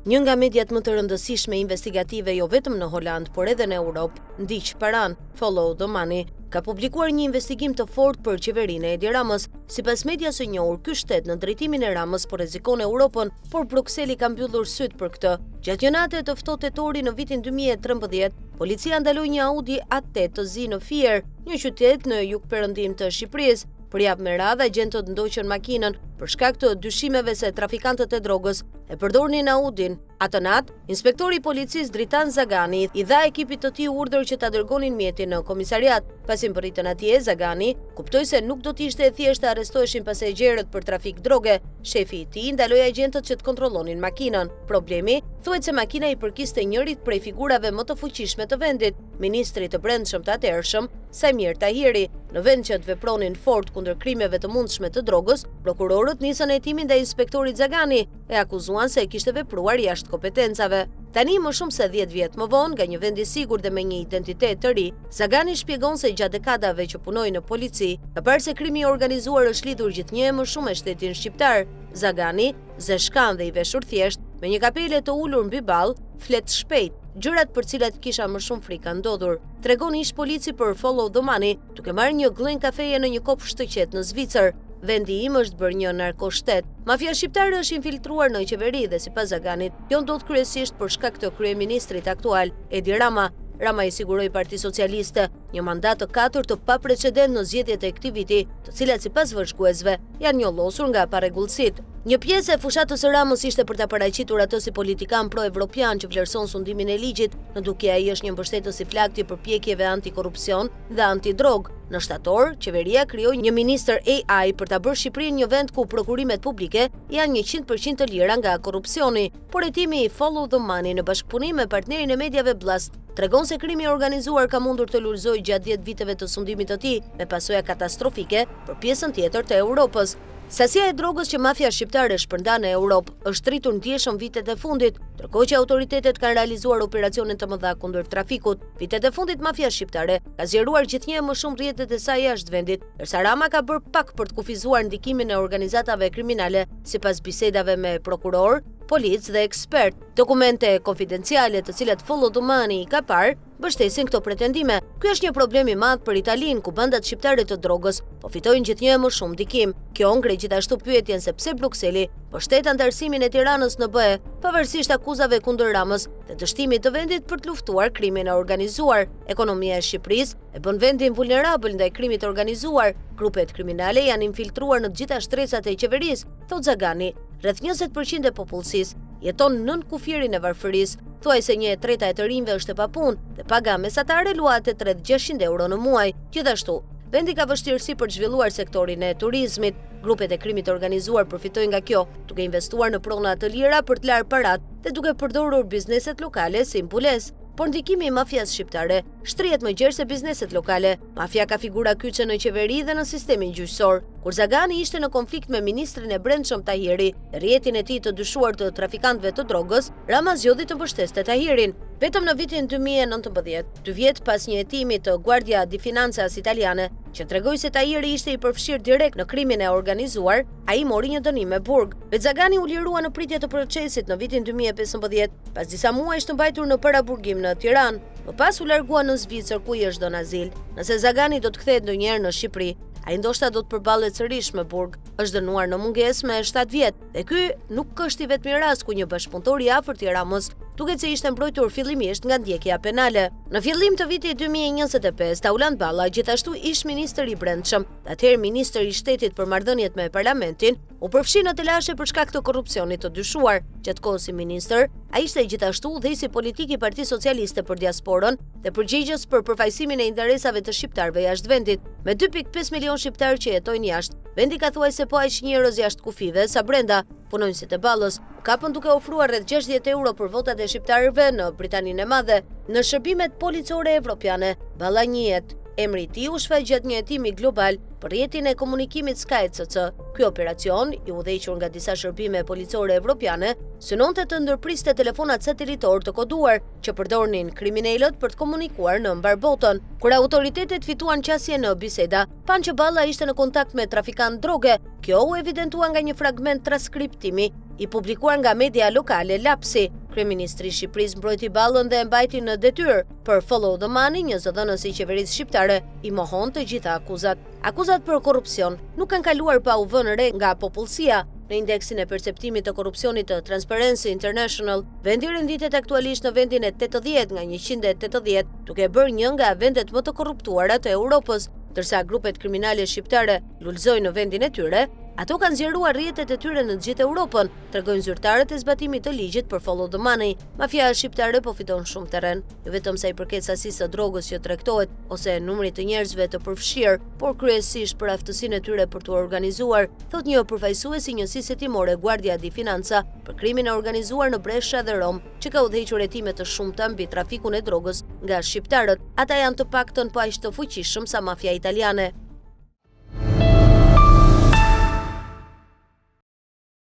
Një nga mediat më të rëndësishme investigative jo vetëm në Holand, por edhe në Europë, Ndiq Paran, Follow the Money, ka publikuar një investigim të fortë për qeverinë e Edi Ramës. Sipas medias së njohur, ky shtet në drejtimin e Ramës po rrezikon Europën, por Brukseli ka mbyllur syt për këtë. Gjatë një nate të ftohtë tetori në vitin 2013, policia ndaloi një Audi A8 të zi në Fier, një qytet në jugperëndim të Shqipërisë. Për javë me radhë, agjentët ndoqën makinën për shkak të dyshimeve se trafikantët e drogës e përdornin Audin. Atë natë, inspektori i policisë Dritan Zagani i dha ekipit të tij urdhër që ta dërgonin mjetin në komisariat. Pasi mbërritën atje, Zagani kuptoi se nuk do të ishte e thjeshtë të arrestoheshin pasagerët për trafik droge. Shefi i tij ndaloi agjentët që të kontrollonin makinën. Problemi thuhet se makina i përkiste njërit prej figurave më të fuqishme të vendit, ministri të brendshëm të atëhershëm, Samir Tahiri. Në vend që të vepronin fort kundër krimeve të mundshme të drogës, prokurorët nisën hetimin ndaj inspektorit Zagani e akuzuan se kishte vepruar jashtë kompetencave. Tani më shumë se 10 vjet më vonë, nga një vend i sigurt dhe me një identitet të ri, Zagani shpjegon se gjatë dekadave që punoi në polici, ka parë se krimi i organizuar është lidhur gjithnjë më shumë me shtetin shqiptar. Zagani, zeshkan dhe i veshur thjesht, me një kapele të ulur mbi ball, flet shpejt. Gjërat për cilat kisha më shumë frikë kanë ndodhur. Tregon ish polici për Follow the Money, duke marrë një gllën kafeje në një kopsht të qetë në Zvicër. Vendi im është bërë një narkoshtet. Mafia shqiptare është infiltruar në qeveri dhe sipas Zaganit, kjo ndodh kryesisht për shkak të kryeministrit aktual, Edi Rama. Rama i siguroi Partisë Socialiste një mandat të 4 të paprecedent në zgjedhjet e këtij viti, të cilat sipas vëzhguesve janë njollosur nga parregullsitë. Një pjesë e fushatës së Ramës ishte për ta paraqitur atë si politikan pro-evropian që vlerëson sundimin e ligjit, në duke ai është një mbështetës i plagtë i përpjekjeve antikorrupsion dhe antidrog. Në shtator, qeveria krijoi një ministër AI për ta bërë Shqipërinë një vend ku prokurimet publike janë 100% të lira nga korrupsioni. Por hetimi i Follow the Money në bashkëpunim me partnerin e mediave Blast tregon se krimi i organizuar ka mundur të lulëzojë gjatë 10 viteve të sundimit të tij, me pasoja katastrofike për pjesën tjetër të Europës. Sasia e drogës që mafia shqiptare shpërndan në Europë është rritur ndjeshëm vitet e fundit, ndërkohë që autoritetet kanë realizuar operacione të mëdha kundër trafikut. Vitet e fundit mafia shqiptare ka zgjeruar gjithnjë më shumë rrjetet e saj jashtë vendit, ndërsa Rama ka bërë pak për të kufizuar ndikimin e organizatave kriminale, sipas bisedave me prokuror, policë dhe ekspert. Dokumente konfidenciale të cilat Follow the Money ka parë mbështesin këto pretendime. Ky është një problem i madh për Italinë, ku bandat shqiptare të drogës po fitojnë gjithnjë më shumë ndikim. Kjo ngre gjithashtu pyetjen se pse Brukseli mbështet antarësimin e Tiranës në BE, pavarësisht akuzave kundër Ramës dhe dështimit të vendit për të luftuar krimin e organizuar. Ekonomia e Shqipërisë e bën vendin vulnerabël ndaj krimit të organizuar. Grupet kriminale janë infiltruar në të gjitha shtresat e qeverisë, thot Zagani. Rreth 20% e popullsisë jeton nën kufirin e varfërisë. Thuaj se 1/3 e të rinjve është e papunë dhe paga mesatare luatet rreth 600 euro në muaj. Gjithashtu, vendi ka vështirësi për të zhvilluar sektorin e turizmit. Grupet e krimit organizuar përfitojnë nga kjo, duke investuar në prona të lira për të larë parat dhe duke përdorur bizneset lokale si mbulesë. Por ndikimi i mafias shqiptare shtrihet më gjerë se bizneset lokale. Mafia ka figura kyçe në qeveri dhe në sistemin gjyqësor. Kur Zagani ishte në konflikt me ministrin e brendshëm Tahiri, rrjetin e tij të dyshuar të trafikantëve të drogës, Rama zgjodhi të mbështeste Tahirin. Vetëm në vitin 2019, 2 vjet pas një hetimi të Guardia di Finanzas italiane, që tregoi se Tahiri ishte i përfshirë direkt në krimin e organizuar, ai mori një dënim me burg. Zagani u lirua në pritje të procesit në vitin 2015, pas disa muajsh të mbajtur në paraburgim në Tiranë. Më pas u largua në Zvicër, ku i është dhënë azil. Nëse Zagani do të kthehet ndonjëherë në Shqipëri, ai ndoshta do të përballet sërish me burg. Është dënuar në mungesë me 7 vjet. Dhe ky nuk është i vetmi rast ku një bashkëpunëtor i afërt i Ramës duket se ishte mbrojtur fillimisht nga ndjekja penale. Në fillim të vitit 2025, Tauland Balla, gjithashtu ish ministër i brendshëm, atëherë ministër i shtetit për marrëdhëniet me parlamentin, u përfshi në telashe për shkak të korrupsionit të dyshuar. Gjatë kohës si ministër, ai ishte gjithashtu udhëheqësi politik i Partisë Socialiste për diasporën dhe përgjegjës për përfaqësimin e interesave të shqiptarëve jashtë vendit. Me 2.5 milion shqiptarë që jetojnë jashtë, vendi ka thuajse po aq njerëz jashtë kufive sa brenda. Punonjësit e Ballës kapën duke ofruar rreth 60 euro për votat e shqiptarëve në Britaninë e Madhe. Në shërbimet policore evropiane, Balla njihet. Emri i tij u shfaq gjatë një hetimi global për rrjetin e komunikimit SkyCC. Ky operacion, i udhëhequr nga disa shërbime policore evropiane, synonte të ndërpriste telefonat satelitor të koduar që përdornin kriminalët për të komunikuar në mbar botën. Kur autoritetet fituan qasje në biseda, panë që Balla ishte në kontakt me trafikant droge. Kjo u evidentua nga një fragment transkriptimi i publikuar nga media lokale Lapsi. Kryeministri i Shqipërisë mbrojti ballën dhe e mbajti në detyrë për Follow the Money, një zëdhënës i qeverisë shqiptare i mohon të gjitha akuzat. Akuzat për korrupsion nuk kanë kaluar pa u vënë re nga popullsia. Në indeksin e perceptimit të korrupsionit të Transparency International, vendi renditet aktualisht në vendin e 80 nga 180, duke bërë një nga vendet më të korruptuara të Europës, ndërsa grupet kriminale shqiptare lulëzojnë në vendin e tyre. Ato kanë zgjeruar rrjetet e tyre në gjithë Europën, tregojnë zyrtarët e zbatimit të ligjit për Follow the Money. Mafia shqiptare po fiton shumë terren, jo vetëm sa i përket sasisë së drogës që tregtohet ose numrit të njerëzve të përfshirë, por kryesisht për aftësinë e tyre për të organizuar, thot një përfaqësues i njësisë hetimore Guardia di Finanza për krimin e organizuar në Brescia dhe Rom, që ka udhëhequr hetime të shumta mbi trafikun e drogës nga shqiptarët. Ata janë të paktën po aq të fuqishëm sa mafia italiane.